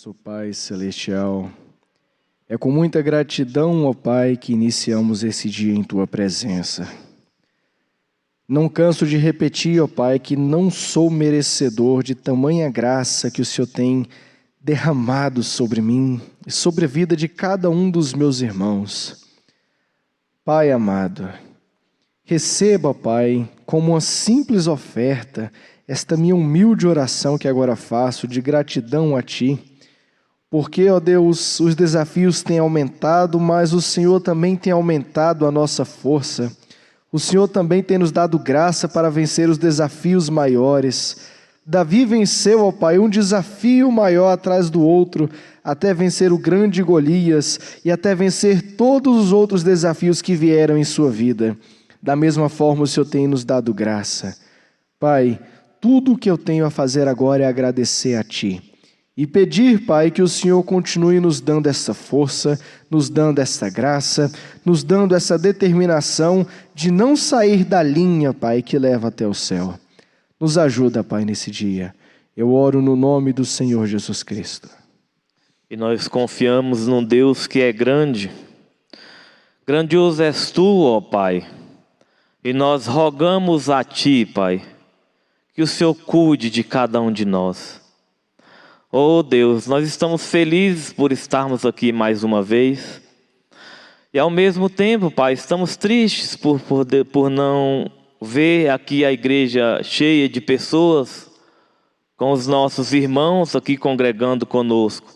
Nosso Pai Celestial, é com muita gratidão, ó Pai, que iniciamos esse dia em Tua presença. Não canso de repetir, ó Pai, que não sou merecedor de tamanha graça que o Senhor tem derramado sobre mim e sobre a vida de cada um dos meus irmãos. Pai amado, receba, ó Pai, como uma simples oferta, esta minha humilde oração que agora faço de gratidão a Ti, porque, ó Deus, os desafios têm aumentado, mas o Senhor também tem aumentado a nossa força. O Senhor também tem nos dado graça para vencer os desafios maiores. Davi venceu, ó Pai, um desafio maior atrás do outro, até vencer o grande Golias e até vencer todos os outros desafios que vieram em sua vida. Da mesma forma, o Senhor tem nos dado graça. Pai, tudo o que eu tenho a fazer agora é agradecer a Ti. E pedir, Pai, que o Senhor continue nos dando essa força, nos dando essa graça, nos dando essa determinação de não sair da linha, Pai, que leva até o céu. Nos ajuda, Pai, nesse dia. Eu oro no nome do Senhor Jesus Cristo. E nós confiamos num Deus que é grande. Grandioso és Tu, ó Pai. E nós rogamos a Ti, Pai, que o Senhor cuide de cada um de nós. Oh Deus, nós estamos felizes por estarmos aqui mais uma vez. E ao mesmo tempo, Pai, estamos tristes por não ver aqui a igreja cheia de pessoas, com os nossos irmãos aqui congregando conosco.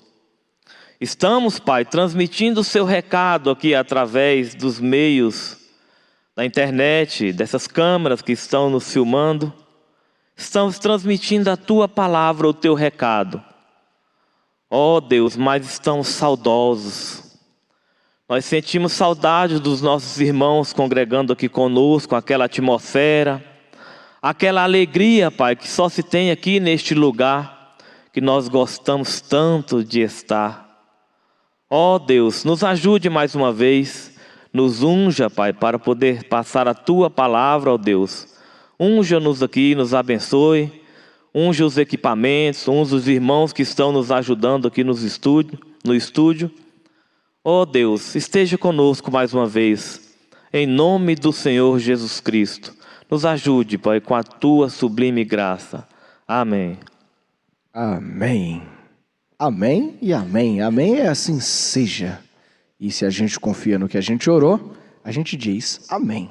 Estamos, Pai, transmitindo o Seu recado aqui através dos meios da internet, dessas câmeras que estão nos filmando. Estamos transmitindo a Tua palavra, o Teu recado. Oh Deus, mas estamos saudosos. Nós sentimos saudade dos nossos irmãos congregando aqui conosco, aquela atmosfera, aquela alegria, Pai, que só se tem aqui neste lugar, que nós gostamos tanto de estar. Oh Deus, nos ajude mais uma vez, nos unja, Pai, para poder passar a Tua palavra, ó Deus. Unja-nos aqui, nos abençoe. Unja os equipamentos, unja os irmãos que estão nos ajudando aqui no estúdio. Oh Deus, esteja conosco mais uma vez, em nome do Senhor Jesus Cristo. Nos ajude, Pai, com a Tua sublime graça. Amém. Amém. Amém e amém. Amém é assim seja. E se a gente confia no que a gente orou, a gente diz amém.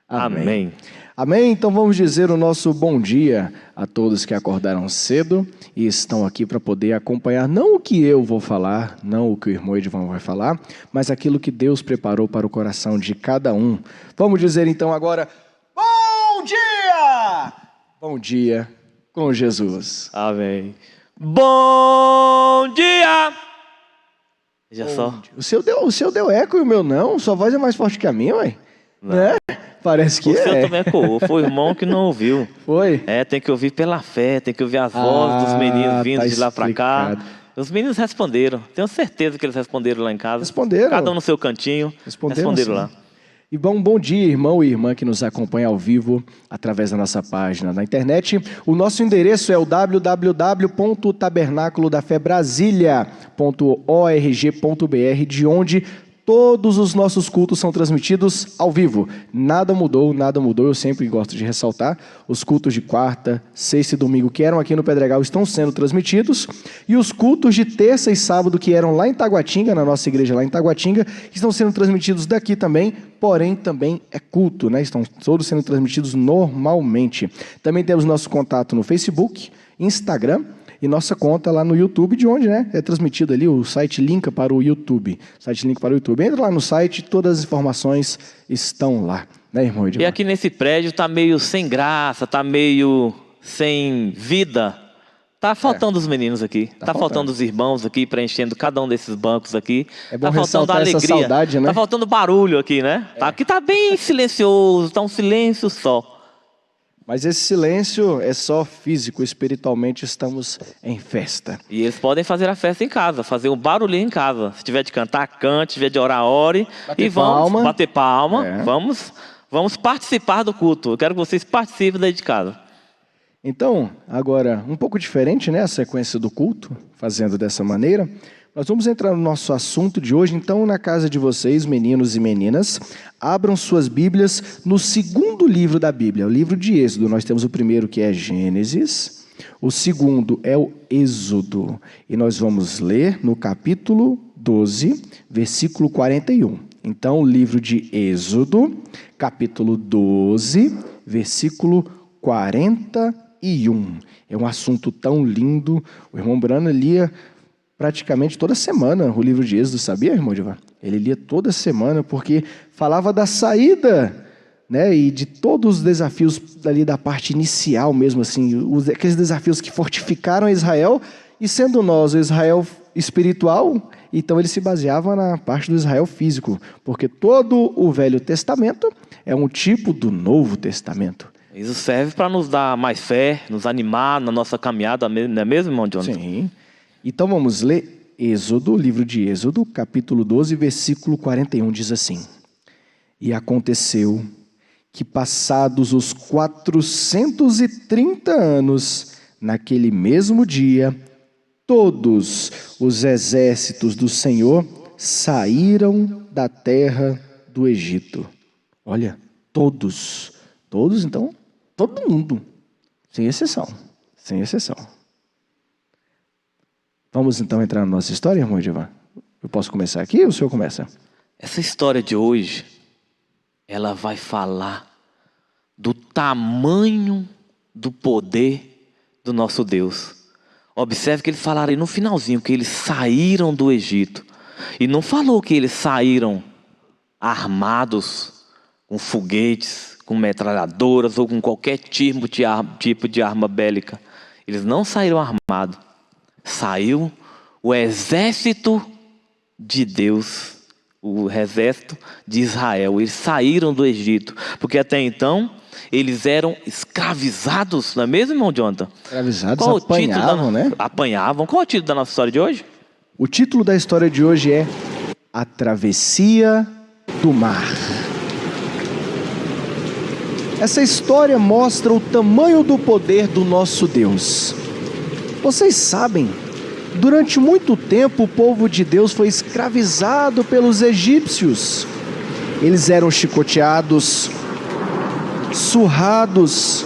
Amém. Amém. Amém? Então vamos dizer o nosso bom dia a todos que acordaram cedo e estão aqui para poder acompanhar, não o que eu vou falar, não o que o irmão Edvan vai falar, mas aquilo que Deus preparou para o coração de cada um. Vamos dizer então agora, bom dia! Bom dia com Jesus. Amém. Bom dia! Veja só. O seu deu eco e o meu não? Sua voz é mais forte que a minha, ué? Não. Né? Parece que o seu também ecoou, foi o irmão que não ouviu. Foi? É, tem que ouvir pela fé, tem que ouvir as vozes dos meninos vindo tá de lá para cá. explicado. Os meninos responderam, tenho certeza que eles responderam lá em casa. Responderam. Cada um no seu cantinho, responderam sim. lá. E bom dia, irmão e irmã que nos acompanha ao vivo através da nossa página na internet. O nosso endereço é o www.tabernaclodafebrasilia.org.br, de onde todos os nossos cultos são transmitidos ao vivo. Nada mudou, eu sempre gosto de ressaltar. Os cultos de quarta, sexta e domingo que eram aqui no Pedregal estão sendo transmitidos. E os cultos de terça e sábado que eram lá em Taguatinga, na nossa igreja lá em Taguatinga, estão sendo transmitidos daqui também, porém também é culto, né? Estão todos sendo transmitidos normalmente. Também temos nosso contato no Facebook, Instagram, e nossa conta lá no YouTube, de onde, né, é transmitido ali, o site linka para o YouTube. Entra lá no site, todas as informações estão lá, né, irmão Edmar? E aqui nesse prédio tá meio sem graça, tá meio sem vida. Tá faltando os meninos aqui, tá faltando os irmãos aqui, preenchendo cada um desses bancos aqui. É bom tá faltando ressaltar alegria, essa saudade, né? Tá faltando barulho aqui, né? Aqui tá bem silencioso, tá um silêncio só. Mas esse silêncio é só físico, espiritualmente estamos em festa. E eles podem fazer a festa em casa, fazer um barulhinho em casa. Se tiver de cantar, cante, se tiver de orar, ore. Bater e vamos palma. bater palma, É. vamos participar do culto. Eu quero que vocês participem daí de casa. Então, agora, um pouco diferente, né, a sequência do culto, fazendo dessa maneira, nós vamos entrar no nosso assunto de hoje. Então, na casa de vocês, meninos e meninas, abram suas Bíblias no segundo livro da Bíblia, o livro de Êxodo. Nós temos o primeiro, que é Gênesis, o segundo é o Êxodo, e nós vamos ler no capítulo 12, versículo 41. Então, o livro de Êxodo, capítulo 12, versículo 41. É um assunto tão lindo. O irmão Brana lia praticamente toda semana o livro de Êxodo, sabia, irmão Divan? Ele lia toda semana porque falava da saída, né, e de todos os desafios ali da parte inicial mesmo, assim, aqueles desafios que fortificaram Israel, e sendo nós o Israel espiritual, então ele se baseava na parte do Israel físico, porque todo o Velho Testamento é um tipo do Novo Testamento. Isso serve para nos dar mais fé, nos animar na nossa caminhada, não é mesmo, irmão Jonathan? Sim. Então vamos ler Êxodo, livro de Êxodo, capítulo 12, versículo 41, diz assim: E aconteceu que, passados os 430 anos, naquele mesmo dia, todos os exércitos do Senhor saíram da terra do Egito. Olha, todos, então, todo mundo, sem exceção, sem exceção. Vamos então entrar na nossa história, irmão Edivan? Eu posso começar aqui ou o senhor começa? Essa história de hoje, ela vai falar do tamanho do poder do nosso Deus. Observe que ele falaram aí no finalzinho que eles saíram do Egito. E não falou que eles saíram armados com foguetes, com metralhadoras ou com qualquer tipo de arma bélica. Eles não saíram armados. Saiu o exército de Deus, o exército de Israel. Eles saíram do Egito, porque até então eles eram escravizados, não é mesmo, irmão Jonathan? Escravizados, apanhavam, né? Apanhavam. Qual é o título da nossa história de hoje? O título da história de hoje é A Travessia do Mar. Essa história mostra o tamanho do poder do nosso Deus. Vocês sabem, durante muito tempo o povo de Deus foi escravizado pelos egípcios. Eles eram chicoteados, surrados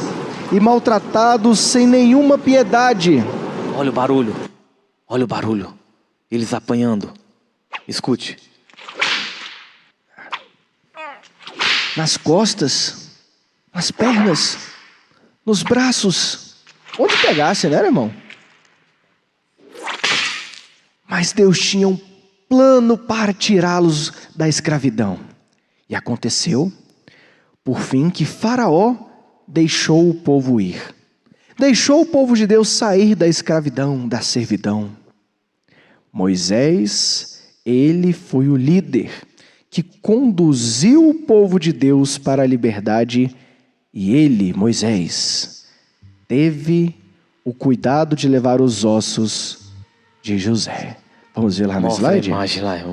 e maltratados sem nenhuma piedade. Olha o barulho. Eles apanhando. Escute. Nas costas, nas pernas, nos braços, onde pegasse, né, irmão? Mas Deus tinha um plano para tirá-los da escravidão. E aconteceu, por fim, que Faraó deixou o povo ir. Deixou o povo de Deus sair da escravidão, da servidão. Moisés, ele foi o líder que conduziu o povo de Deus para a liberdade. E ele, Moisés, teve o cuidado de levar os ossos de José. Vamos ver lá no slide?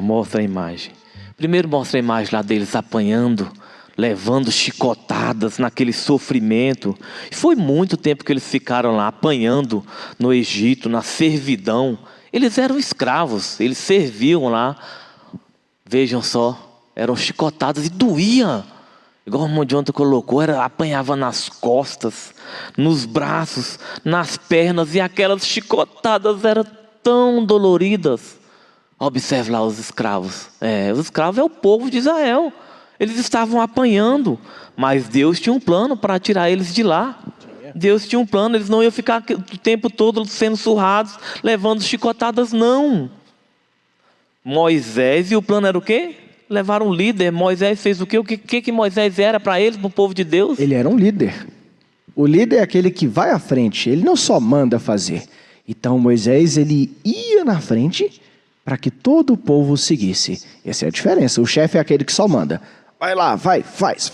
Mostra a imagem. Primeiro mostra a imagem lá deles apanhando, levando chicotadas naquele sofrimento. E foi muito tempo que eles ficaram lá apanhando no Egito, na servidão. Eles eram escravos, eles serviam lá. Vejam só, eram chicotadas e doía. Igual o irmão Jonathan colocou, apanhava nas costas, nos braços, nas pernas, e aquelas chicotadas eram tão doloridas. Observe lá os escravos. Os escravos é o povo de Israel. Eles estavam apanhando, mas Deus tinha um plano para tirar eles de lá. Deus tinha um plano, eles não iam ficar o tempo todo sendo surrados, levando chicotadas, não. Moisés, e o plano era o quê? Levar um líder. Moisés fez o quê? O que Moisés era para eles, para o povo de Deus? Ele era um líder. O líder é aquele que vai à frente, ele não só manda fazer. Então Moisés, ele ia na frente para que todo o povo seguisse. Essa é a diferença. O chefe é aquele que só manda. Vai lá, vai, faz.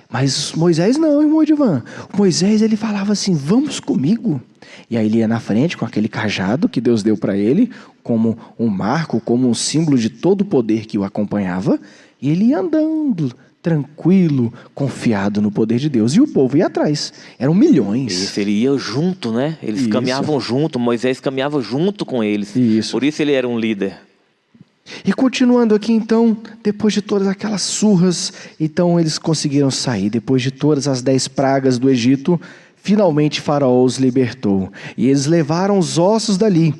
Mas Moisés não, irmão Edivan. Moisés, ele falava assim, vamos comigo. E aí ele ia na frente com aquele cajado que Deus deu para ele, como um marco, como um símbolo de todo o poder que o acompanhava. E ele ia andando, tranquilo, confiado no poder de Deus. E o povo ia atrás. Eram milhões. Isso, ele ia junto, né? Eles caminhavam junto, Moisés caminhava junto com eles. Isso. Por isso ele era um líder. E continuando aqui então, depois de todas aquelas surras, então eles conseguiram sair. Depois de todas as 10 pragas do Egito, finalmente Faraó os libertou. E eles levaram os ossos dali.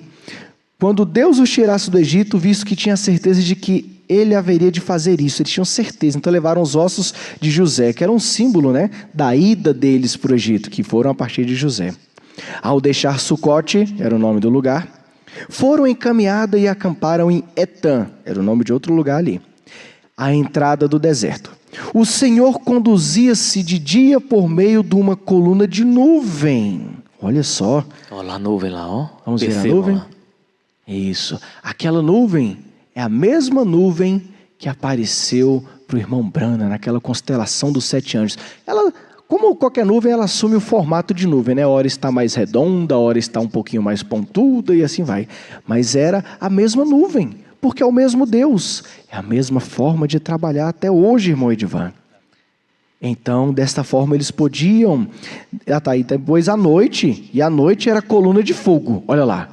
Quando Deus os tirasse do Egito, visto que tinha certeza de que ele haveria de fazer isso, eles tinham certeza. Então levaram os ossos de José, que era um símbolo, né, da ida deles para o Egito, que foram a partir de José. Ao deixar Sucote, era o nome do lugar, foram encaminhados e acamparam em Etã, era o nome de outro lugar ali, à entrada do deserto. O Senhor conduzia-se de dia por meio de uma coluna de nuvem. Olha só. Olha lá a nuvem lá, ó. Vamos ver a nuvem? Lá. Isso. Aquela nuvem é a mesma nuvem que apareceu para o irmão Brana naquela constelação dos 7 anjos. Ela, como qualquer nuvem, ela assume o formato de nuvem, né? A hora está mais redonda, a hora está um pouquinho mais pontuda e assim vai. Mas era a mesma nuvem, porque é o mesmo Deus. É a mesma forma de trabalhar até hoje, irmão Edivan. Então, desta forma, eles podiam... E depois à noite, e à noite era coluna de fogo, olha lá.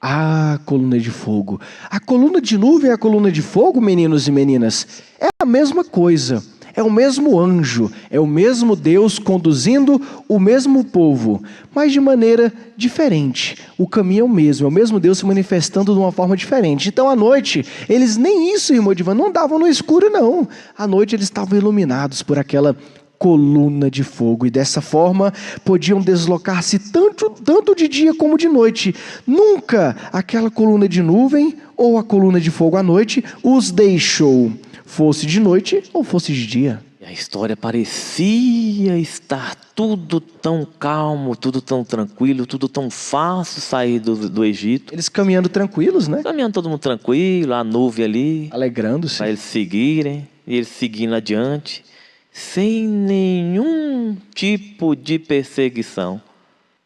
Ah, coluna de fogo. A coluna de nuvem e a coluna de fogo, meninos e meninas, é a mesma coisa. É o mesmo anjo, é o mesmo Deus conduzindo o mesmo povo, mas de maneira diferente. O caminho é o mesmo Deus se manifestando de uma forma diferente. Então, à noite, eles nem isso, irmão Divan, não davam no escuro, não. À noite, eles estavam iluminados por aquela coluna de fogo, e dessa forma podiam deslocar-se tanto de dia como de noite. Nunca aquela coluna de nuvem ou a coluna de fogo à noite os deixou, fosse de noite ou fosse de dia. E a história parecia estar tudo tão calmo, tudo tão tranquilo, tudo tão fácil sair do Egito. Eles caminhando tranquilos, né? Caminhando todo mundo tranquilo, a nuvem ali, alegrando-se, para eles seguirem, e eles seguindo adiante, sem nenhum tipo de perseguição.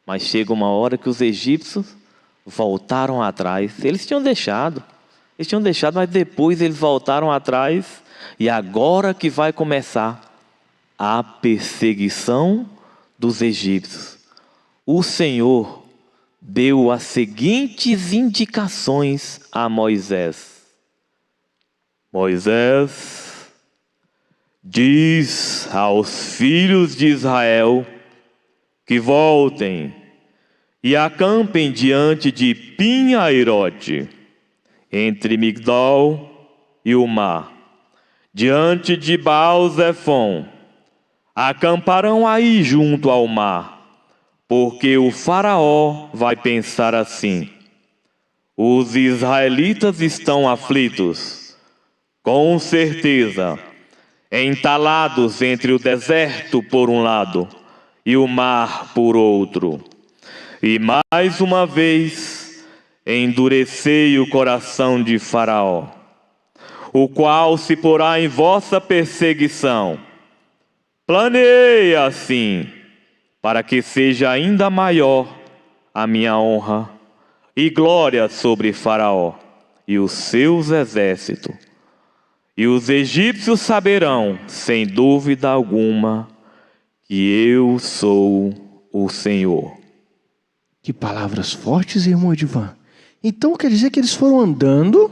Mas chega uma hora que os egípcios voltaram atrás. Eles tinham deixado, mas depois eles voltaram atrás. E agora que vai começar a perseguição dos egípcios. O Senhor deu as seguintes indicações a Moisés. Moisés, diz aos filhos de Israel que voltem e acampem diante de Pinhairote, entre Migdol e o mar, diante de Baal-Zefon. Acamparão aí junto ao mar, porque o faraó vai pensar assim: os israelitas estão aflitos, com certeza, entalados entre o deserto por um lado e o mar por outro. E mais uma vez endurecei o coração de Faraó, o qual se porá em vossa perseguição. Planeei assim, para que seja ainda maior a minha honra e glória sobre Faraó e os seus exércitos. E os egípcios saberão, sem dúvida alguma, que eu sou o Senhor. Que palavras fortes, irmão Edivan. Então quer dizer que eles foram andando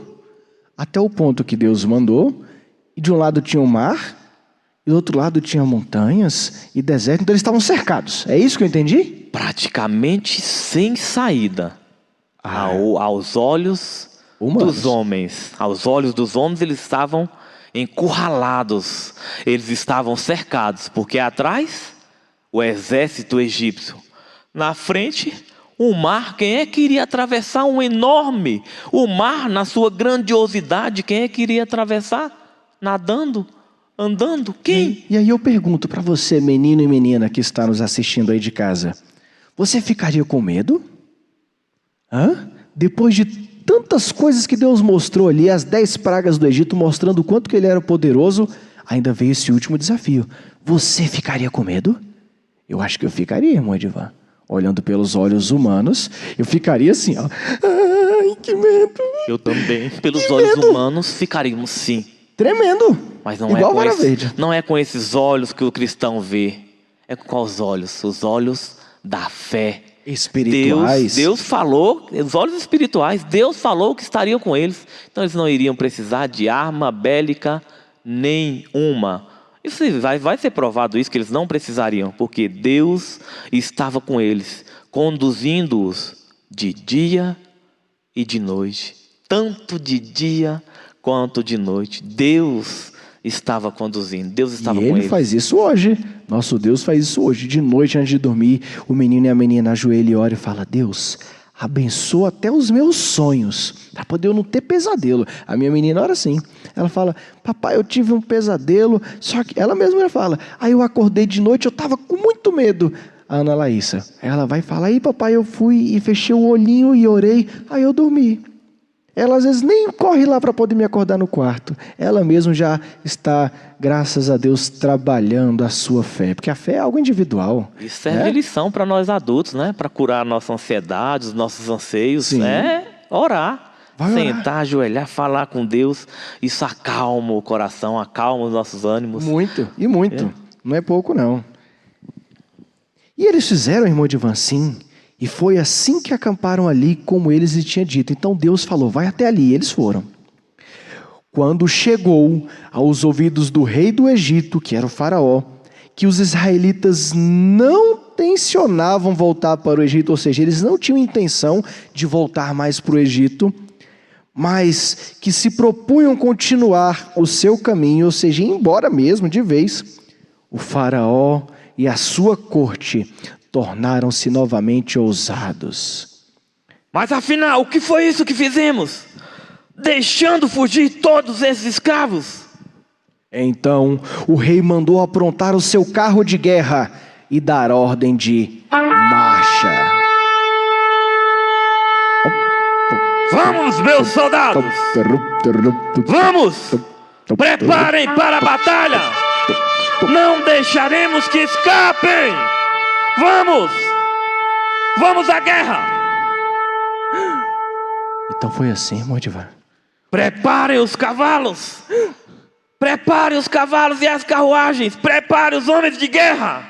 até o ponto que Deus mandou, e de um lado tinha o mar, e do outro lado tinha montanhas e deserto, então eles estavam cercados. É isso que eu entendi? Praticamente sem saída. Aos olhos dos homens. Aos olhos dos homens eles estavam encurralados. Eles estavam cercados, porque atrás o exército egípcio. Na frente o mar. Quem é que iria atravessar o mar na sua grandiosidade? Quem é que iria atravessar? Nadando? Andando? Quem? E aí eu pergunto para você, menino e menina que está nos assistindo aí de casa, você ficaria com medo? Depois de tantas coisas que Deus mostrou ali, as 10 pragas do Egito, mostrando o quanto que ele era poderoso, ainda veio esse último desafio. Você ficaria com medo? Eu acho que eu ficaria, irmão Edivan. Olhando pelos olhos humanos, eu ficaria assim, ó. Ai, que medo. Eu também, pelos olhos humanos, ficaríamos sim. Tremendo. Mas não Igual é, vara verde. não é com esses olhos que o cristão vê. É com quais olhos? Os olhos da fé. Espirituais. Deus falou, os olhos espirituais, Deus falou que estariam com eles. Então eles não iriam precisar de arma bélica nenhuma. Isso vai ser provado isso, que eles não precisariam, porque Deus estava com eles, conduzindo-os de dia e de noite. Tanto de dia quanto de noite. Deus estava conduzindo, Deus estava com eles. Ele faz isso hoje. Nosso Deus faz isso hoje. De noite, antes de dormir, o menino e a menina ajoelham e oram e falam: Deus, abençoa até os meus sonhos, para poder eu não ter pesadelo. A minha menina ora assim. Ela fala: papai, eu tive um pesadelo. Só que ela mesma fala: aí eu acordei de noite, eu estava com muito medo. A Ana Laísa, ela vai falar: aí papai, eu fui e fechei o olhinho e orei, aí eu dormi. Ela às vezes nem corre lá para poder me acordar no quarto. Ela mesma já está, graças a Deus, trabalhando a sua fé. Porque a fé é algo individual. Isso serve de lição para nós adultos, né? Para curar a nossa ansiedade, os nossos anseios. Sim. É orar. Vai orar. Sentar, ajoelhar, falar com Deus. Isso acalma o coração, acalma os nossos ânimos. Muito, e muito. Não é pouco, não. E eles fizeram, irmão Divan, sim. E foi assim que acamparam ali, como eles lhe tinham dito. Então Deus falou: vai até ali. E eles foram. Quando chegou aos ouvidos do rei do Egito, que era o faraó, que os israelitas não tensionavam voltar para o Egito, ou seja, eles não tinham intenção de voltar mais para o Egito, mas que se propunham continuar o seu caminho, ou seja, ir embora mesmo de vez, o faraó e a sua corte tornaram-se novamente ousados. Mas afinal, o que foi isso que fizemos? Deixando fugir todos esses escravos? Então o rei mandou aprontar o seu carro de guerra e dar ordem de marcha. Vamos, meus soldados! Vamos! Preparem para a batalha! Não deixaremos que escapem! Vamos! Vamos à guerra! Então foi assim, irmão Edivar. Preparem os cavalos! Preparem os cavalos e as carruagens! Preparem os homens de guerra!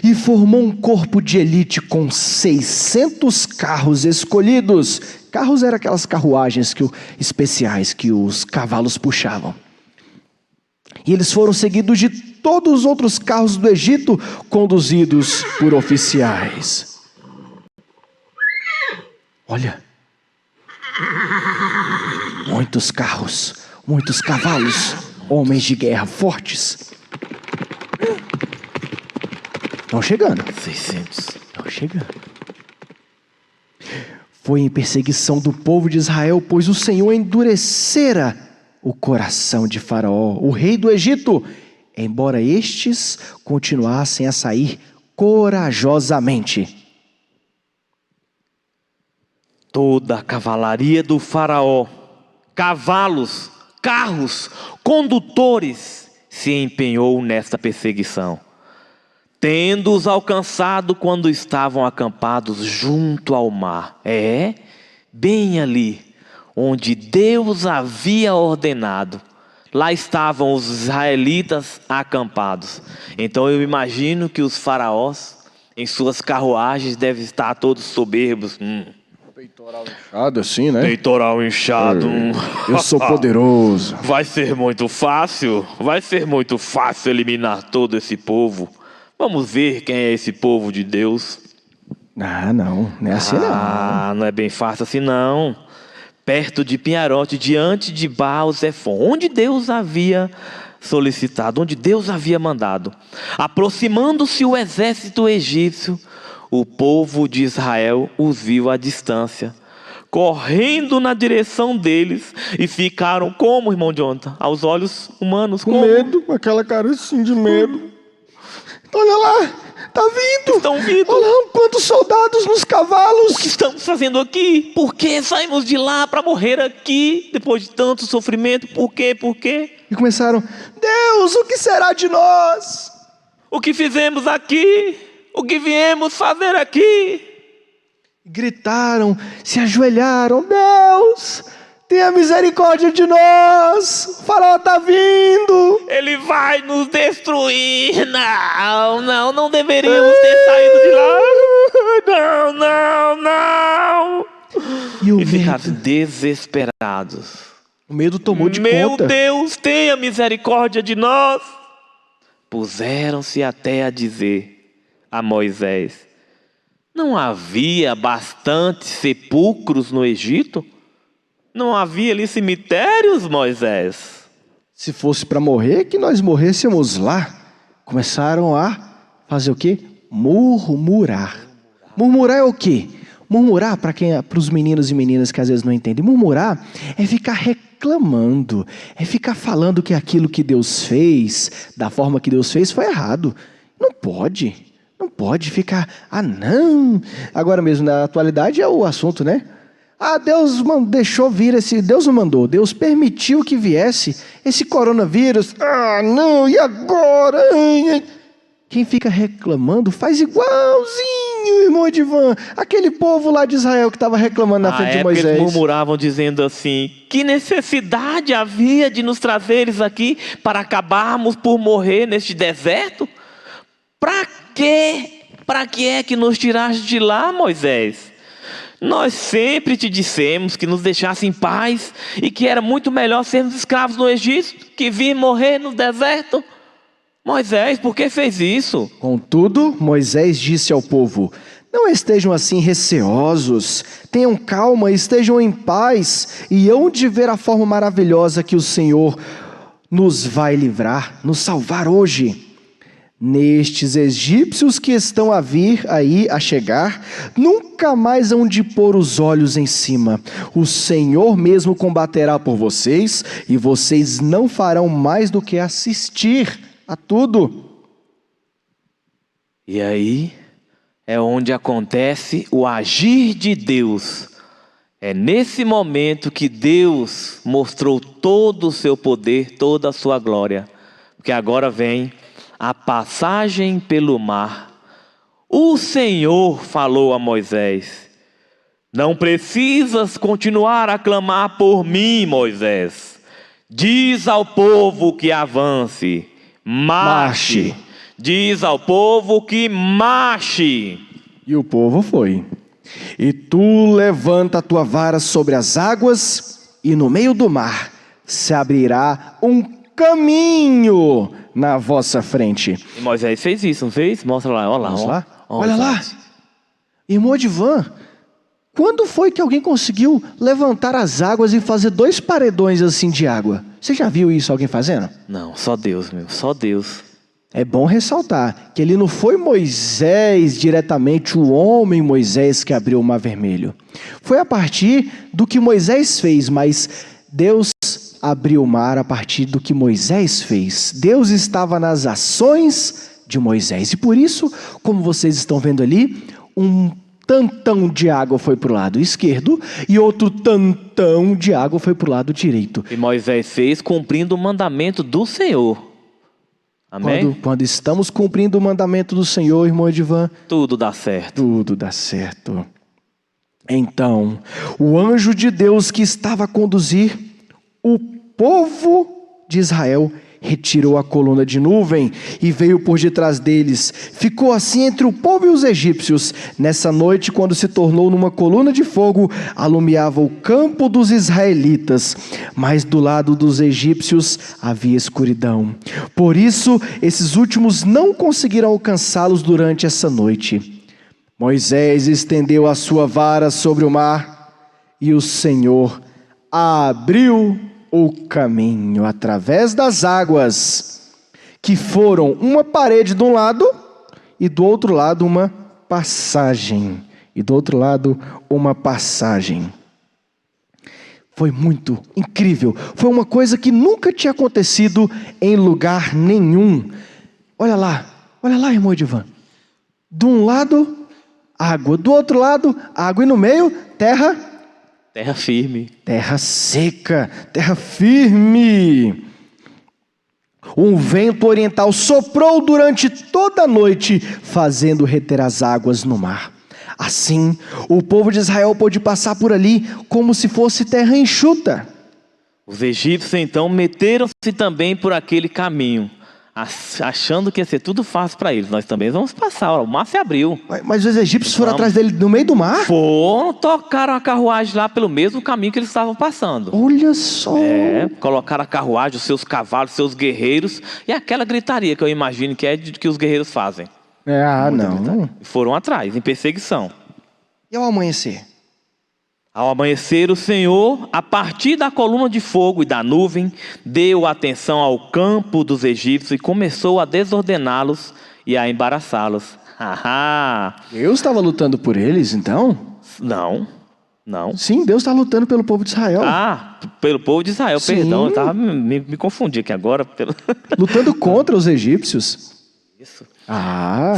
E formou um corpo de elite com 600 carros escolhidos. Carros eram aquelas carruagens especiais que os cavalos puxavam. E eles foram seguidos de todos os outros carros do Egito, conduzidos por oficiais. Olha, muitos carros, muitos cavalos, homens de guerra fortes. Estão chegando. 600. Estão chegando. Foi em perseguição do povo de Israel, pois o Senhor endurecera o coração de Faraó, o rei do Egito, embora estes continuassem a sair corajosamente. Toda a cavalaria do faraó, cavalos, carros, condutores, se empenhou nesta perseguição, tendo-os alcançado quando estavam acampados junto ao mar. Bem ali, onde Deus havia ordenado. Lá estavam os israelitas acampados. Então eu imagino que os faraós, em suas carruagens, devem estar todos soberbos. Peitoral inchado assim, né? Peitoral inchado. Eu sou poderoso. Vai ser muito fácil eliminar todo esse povo. Vamos ver quem é esse povo de Deus. Não é assim não. Não é bem fácil assim não. Perto de Pinharote, diante de Baal-Zefon, onde Deus havia solicitado, onde Deus havia mandado. Aproximando-se o exército egípcio, o povo de Israel os viu à distância, correndo na direção deles, e ficaram como, irmão Jonathan? Aos olhos humanos, com medo, com aquela cara assim de medo. Olha lá, tá vindo. Estão vindo. Olha quantos soldados nos cavalos. O que estamos fazendo aqui? Por que saímos de lá para morrer aqui, depois de tanto sofrimento? Por quê? E começaram: Deus, o que será de nós? O que fizemos aqui? O que viemos fazer aqui? Gritaram, se ajoelharam: Deus, tenha misericórdia de nós, o faraó está vindo. Ele vai nos destruir. Não deveríamos ter saído de lá. Não. E ficaram desesperados. O medo tomou de Meu conta. Deus, tenha misericórdia de nós. Puseram-se até a dizer a Moisés: não havia bastantes sepulcros no Egito? Não havia ali cemitérios, Moisés? Se fosse para morrer, que nós morrêssemos lá. Começaram a fazer o quê? Murmurar. Murmurar é o quê? Murmurar, para os meninos e meninas que às vezes não entendem, murmurar é ficar reclamando, é ficar falando que aquilo que Deus fez, da forma que Deus fez, foi errado. Não pode ficar, não. Agora mesmo, na atualidade é o assunto, né? Deus deixou vir Deus não mandou, Deus permitiu que viesse esse coronavírus. Não, e agora? Quem fica reclamando faz igualzinho, irmão Edivan, aquele povo lá de Israel que estava reclamando na frente de Moisés. Eles murmuravam dizendo assim: que necessidade havia de nos trazeres aqui para acabarmos por morrer neste deserto? Para quê? Para que é que nos tiraste de lá, Moisés? Nós sempre te dissemos que nos deixasse em paz e que era muito melhor sermos escravos no Egito que vir morrer no deserto. Moisés, por que fez isso? Contudo, Moisés disse ao povo: não estejam assim receosos, tenham calma, estejam em paz e hão de ver a forma maravilhosa que o Senhor nos vai livrar, nos salvar hoje. Nestes egípcios que estão a vir aí, a chegar, nunca mais hão de pôr os olhos em cima. O Senhor mesmo combaterá por vocês, e vocês não farão mais do que assistir a tudo. E aí é onde acontece o agir de Deus. É nesse momento que Deus mostrou todo o seu poder, toda a sua glória. Porque agora vem a passagem pelo mar. O Senhor falou a Moisés: não precisas continuar a clamar por mim, Moisés. Diz ao povo que avance, marche. Diz ao povo que marche. E o povo foi. E tu levanta a tua vara sobre as águas, e no meio do mar se abrirá um caminho na vossa frente. E Moisés fez isso, não fez? Mostra lá, olha lá. Vamos lá? Olha lá. Irmão Edivan, quando foi que alguém conseguiu levantar as águas e fazer 2 paredões assim de água? Você já viu isso alguém fazendo? Não, só Deus, só Deus. É bom ressaltar que ele não foi Moisés diretamente, o homem Moisés que abriu o Mar Vermelho. Foi a partir do que Moisés fez, mas Deus abriu o mar a partir do que Moisés fez. Deus estava nas ações de Moisés. E por isso, como vocês estão vendo ali, um tantão de água foi para o lado esquerdo e outro tantão de água foi para o lado direito. E Moisés fez cumprindo o mandamento do Senhor. Amém? Quando estamos cumprindo o mandamento do Senhor, irmão Edivan, tudo dá certo. Tudo dá certo. Então, o anjo de Deus que estava a conduzir o povo de Israel retirou a coluna de nuvem e veio por detrás deles. Ficou assim entre o povo e os egípcios. Nessa noite, quando se tornou numa coluna de fogo, alumiava o campo dos israelitas, mas do lado dos egípcios havia escuridão. Por isso, esses últimos não conseguiram alcançá-los durante essa noite. Moisés estendeu a sua vara sobre o mar e o Senhor abriu o caminho através das águas, que foram uma parede de um lado e do outro lado uma passagem. Foi muito incrível. Foi uma coisa que nunca tinha acontecido em lugar nenhum. Olha lá, irmão Edivan. De um lado, água. Do outro lado, água. E no meio, terra firme. Terra seca, terra firme. Um vento oriental soprou durante toda a noite, fazendo reter as águas no mar. Assim, o povo de Israel pôde passar por ali como se fosse terra enxuta. Os egípcios então meteram-se também por aquele caminho, achando que ia ser tudo fácil para eles. Nós também vamos passar, o mar se abriu. Mas os egípcios foram atrás dele no meio do mar? Foram, tocaram a carruagem lá pelo mesmo caminho que eles estavam passando. Olha só. Colocaram a carruagem, os seus cavalos, os seus guerreiros, e aquela gritaria que eu imagino que é de que os guerreiros fazem. Não. E foram atrás, em perseguição. E ao amanhecer? Ao amanhecer, o Senhor, a partir da coluna de fogo e da nuvem, deu atenção ao campo dos egípcios e começou a desordená-los e a embaraçá-los. Deus estava lutando por eles, então? Não. Sim, Deus está lutando pelo povo de Israel. Pelo povo de Israel, Sim. Perdão, eu estava me confundi aqui agora. Lutando contra os egípcios. Isso.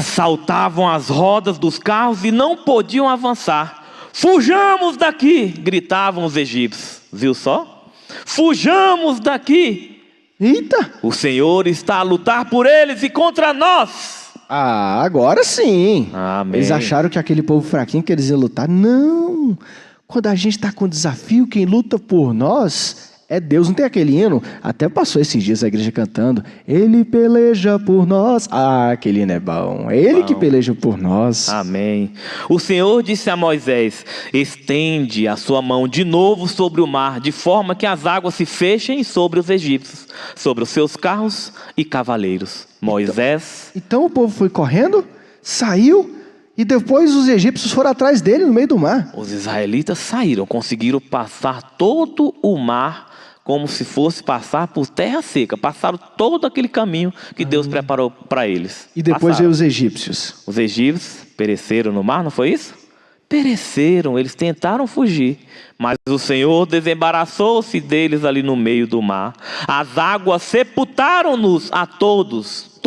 Saltavam as rodas dos carros e não podiam avançar. Fujamos daqui, gritavam os egípcios. Viu só? Fujamos daqui. Eita! O Senhor está a lutar por eles e contra nós. Agora sim. Amém. Eles acharam que aquele povo fraquinho que eles iam lutar. Não! Quando a gente está com desafio, quem luta por nós é Deus. Não tem aquele hino? Até passou esses dias a igreja cantando. Ele peleja por nós. Aquele hino é bom. É Ele que peleja por nós. Amém. O Senhor disse a Moisés: estende a sua mão de novo sobre o mar, de forma que as águas se fechem sobre os egípcios, sobre os seus carros e cavaleiros. Moisés... Então o povo foi correndo, saiu, e depois os egípcios foram atrás dele no meio do mar. Os israelitas saíram, conseguiram passar todo o mar como se fosse passar por terra seca. Passaram todo aquele caminho que Deus preparou para eles. E depois veio os egípcios. Os egípcios pereceram no mar, não foi isso? Pereceram, eles tentaram fugir, mas o Senhor desembaraçou-se deles ali no meio do mar. As águas sepultaram-nos a todos,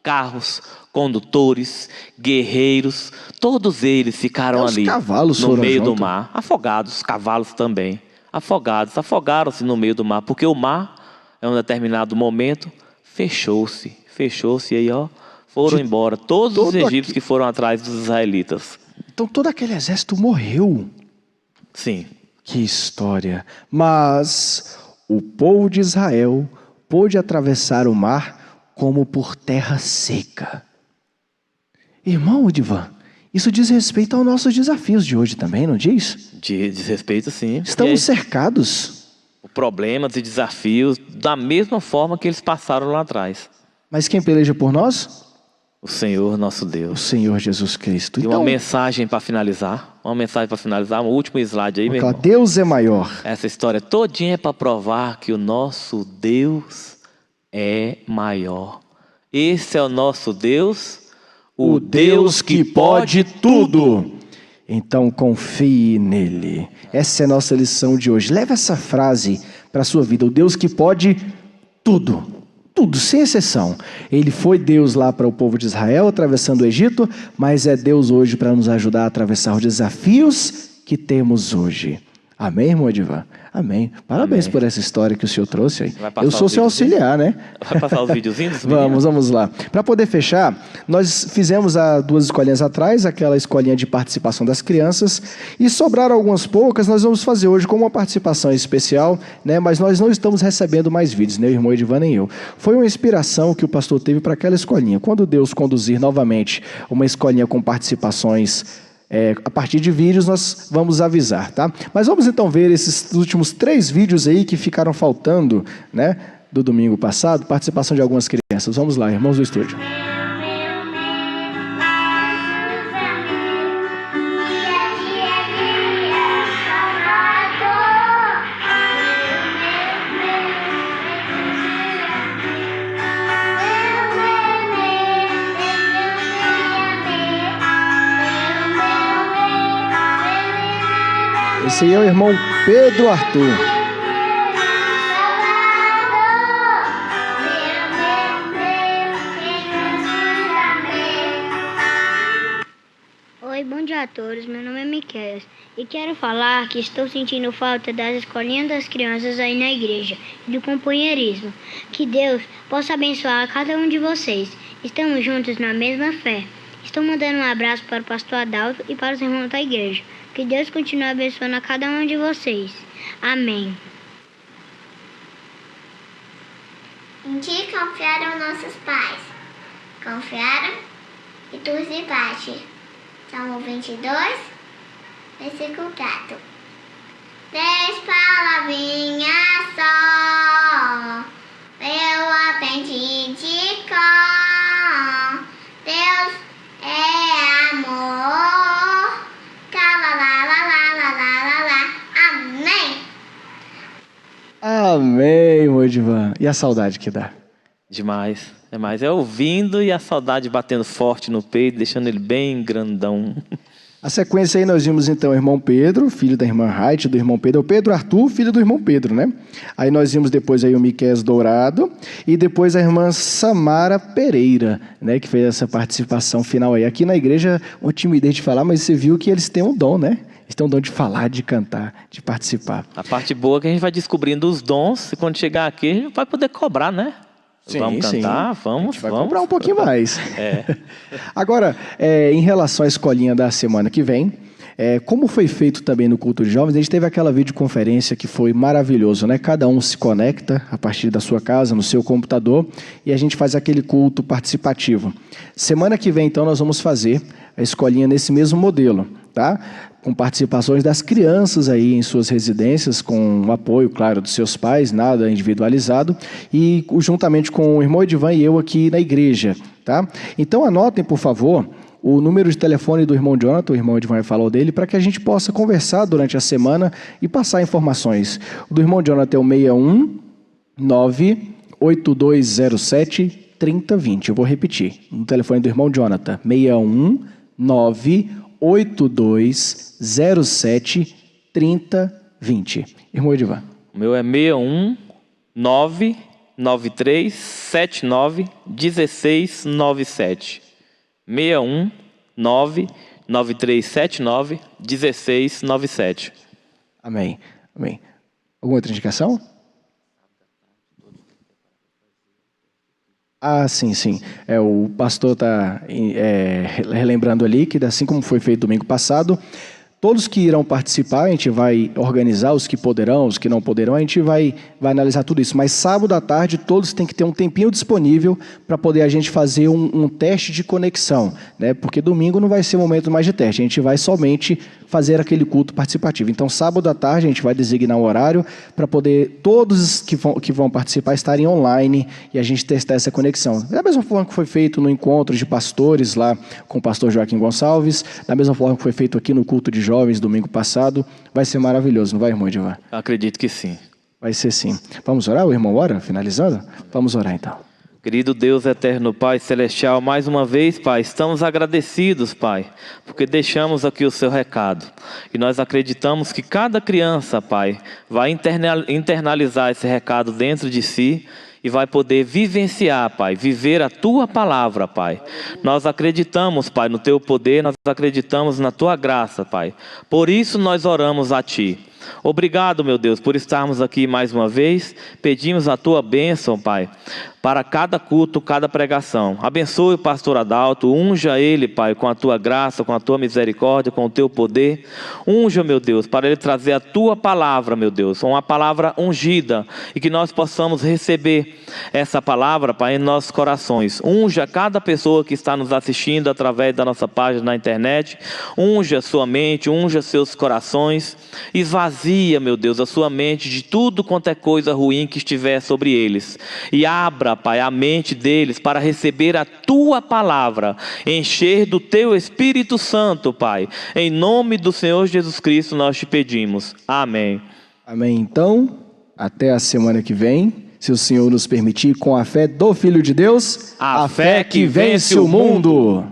carros, condutores, guerreiros, todos eles ficaram ali no meio do mar, afogados, os cavalos também, afogaram-se no meio do mar, porque o mar, em um determinado momento, fechou-se, e aí foram embora, todos os egípcios que foram atrás dos israelitas. Então todo aquele exército morreu. Sim. Que história. Mas o povo de Israel pôde atravessar o mar como por terra seca. Irmão Odivan, isso diz respeito aos nossos desafios de hoje também, não diz? Diz respeito, sim. Estamos cercados. Problemas e desafios da mesma forma que eles passaram lá atrás. Mas quem peleja por nós? O Senhor nosso Deus. O Senhor Jesus Cristo. E uma mensagem para finalizar. Um último slide aí, meu irmão. Deus é maior. Essa história todinha é para provar que o nosso Deus é maior. Esse é o nosso Deus, o Deus que pode tudo. Então confie nele. Essa é a nossa lição de hoje. Leve essa frase para a sua vida. O Deus que pode tudo. Tudo, sem exceção. Ele foi Deus lá para o povo de Israel, atravessando o Egito, mas é Deus hoje para nos ajudar a atravessar os desafios que temos hoje. Amém, irmão Edivan? Amém. Parabéns por essa história que o senhor trouxe aí. Eu sou seu auxiliar, né? Vai passar os videozinhos? Vamos lá. Para poder fechar, nós fizemos há 2 escolinhas atrás, aquela escolinha de participação das crianças, e sobraram algumas poucas, nós vamos fazer hoje com uma participação especial, né? Mas nós não estamos recebendo mais vídeos, nem o irmão Edivan nem eu. Foi uma inspiração que o pastor teve para aquela escolinha. Quando Deus conduzir novamente uma escolinha com participações a partir de vídeos, nós vamos avisar, tá? Mas vamos então ver esses últimos 3 vídeos aí que ficaram faltando, né? Do domingo passado, participação de algumas crianças. Vamos lá, irmãos do estúdio. Esse aí é o irmão Pedro Arthur. Oi, bom dia a todos. Meu nome é Miquel e quero falar que estou sentindo falta das escolinhas das crianças aí na igreja e do companheirismo. Que Deus possa abençoar cada um de vocês. Estamos juntos na mesma fé. Estou mandando um abraço para o pastor Adalto e para os irmãos da igreja. Que Deus continue abençoando a cada um de vocês. Amém. Em ti confiaram nossos pais. Confiaram e tu os libraste. Salmo 22, versículo 4. 3 palavrinhas só, eu aprendi de cor. Deus é amor. Amém. Amém, Modivan. E a saudade que dá? Demais. É mais. É ouvindo e a saudade batendo forte no peito, deixando ele bem grandão. A sequência aí nós vimos então o irmão Pedro, filho da irmã Raite, do irmão Pedro, o Pedro Arthur, filho do irmão Pedro, né? Aí nós vimos depois aí o Miqueias Dourado e depois a irmã Samara Pereira, né? Que fez essa participação final aí. Aqui na igreja, uma timidez de falar, mas você viu que eles têm um dom, né? Eles têm um dom de falar, de cantar, de participar. A parte boa é que a gente vai descobrindo os dons e quando chegar aqui a gente vai poder cobrar, né? Sim, vamos cantar, sim. vamos. A gente vai comprar um pouquinho mais. É. Agora, em relação à escolinha da semana que vem, como foi feito também no culto de jovens, a gente teve aquela videoconferência que foi maravilhoso, né? Cada um se conecta a partir da sua casa, no seu computador, e a gente faz aquele culto participativo. Semana que vem, então, nós vamos fazer a escolinha nesse mesmo modelo, tá? Com participações das crianças aí em suas residências, com o apoio, claro, dos seus pais, nada individualizado, e juntamente com o irmão Edivan e eu aqui na igreja, tá? Então anotem, por favor, o número de telefone do irmão Jonathan, o irmão Edivan falou dele, para que a gente possa conversar durante a semana e passar informações. O do irmão Jonathan é o 619-8207-3020. Eu vou repetir. O telefone do irmão Jonathan, 619-8207-3020. Irmão Edivan. O meu é 619-9379-1697. 619-9379-1697. Amém. Amém. Alguma outra indicação? Ah, sim, sim. O pastor está relembrando ali que, assim como foi feito domingo passado, todos que irão participar, a gente vai organizar, os que poderão, os que não poderão, a gente vai analisar tudo isso. Mas sábado à tarde, todos têm que ter um tempinho disponível para poder a gente fazer um teste de conexão, né? Porque domingo não vai ser momento mais de teste, a gente vai somente fazer aquele culto participativo. Então, sábado à tarde, a gente vai designar um horário para poder todos que vão participar estarem online e a gente testar essa conexão. Da mesma forma que foi feito no encontro de pastores lá com o pastor Joaquim Gonçalves, da mesma forma que foi feito aqui no culto de jovens domingo passado, vai ser maravilhoso, não vai, irmão Edivan? Acredito que sim. Vai ser sim. Vamos orar? O irmão ora, finalizando? Vamos orar então. Querido Deus eterno, Pai celestial, mais uma vez, Pai, estamos agradecidos, Pai, porque deixamos aqui o seu recado. E nós acreditamos que cada criança, Pai, vai internalizar esse recado dentro de si e vai poder vivenciar, Pai, viver a Tua palavra, Pai. Nós acreditamos, Pai, no Teu poder, nós acreditamos na Tua graça, Pai. Por isso nós oramos a Ti. Obrigado, meu Deus, por estarmos aqui mais uma vez. Pedimos a Tua bênção, Pai, para cada culto, cada pregação. Abençoe o pastor Adalto, unja ele, Pai, com a Tua graça, com a Tua misericórdia, com o Teu poder. Unja, meu Deus, para ele trazer a Tua palavra, meu Deus, uma palavra ungida, e que nós possamos receber essa palavra, Pai, em nossos corações. Unja cada pessoa que está nos assistindo através da nossa página na internet. Unja sua mente, unja seus corações. Esvazia, meu Deus, a sua mente de tudo quanto é coisa ruim que estiver sobre eles. E abra, Pai, a mente deles para receber a Tua palavra, encher do Teu Espírito Santo, Pai. Em nome do Senhor Jesus Cristo nós te pedimos. Amém. Amém. Então, até a semana que vem, se o Senhor nos permitir, com a fé do Filho de Deus, a fé que vence o mundo.